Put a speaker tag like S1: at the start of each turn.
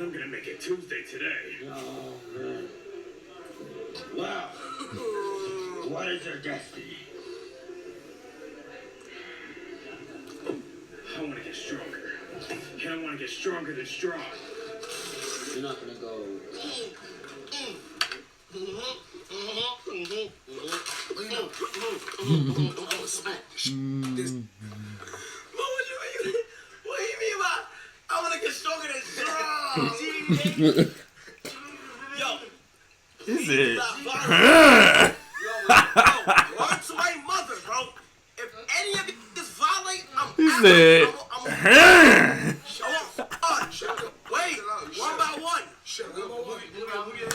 S1: I'm gonna make it Tuesday today.
S2: Oh, man. Well, what is your destiny?
S1: I want to get stronger. And I want to get stronger than strong.
S2: You're not gonna go.
S3: What do you mean by I want to get stronger than strong? Yo.
S4: Is it?
S3: Yo, word to my mother, bro. If any of this violate, I'm
S4: said,
S3: Wait, one by one.
S5: Shut up.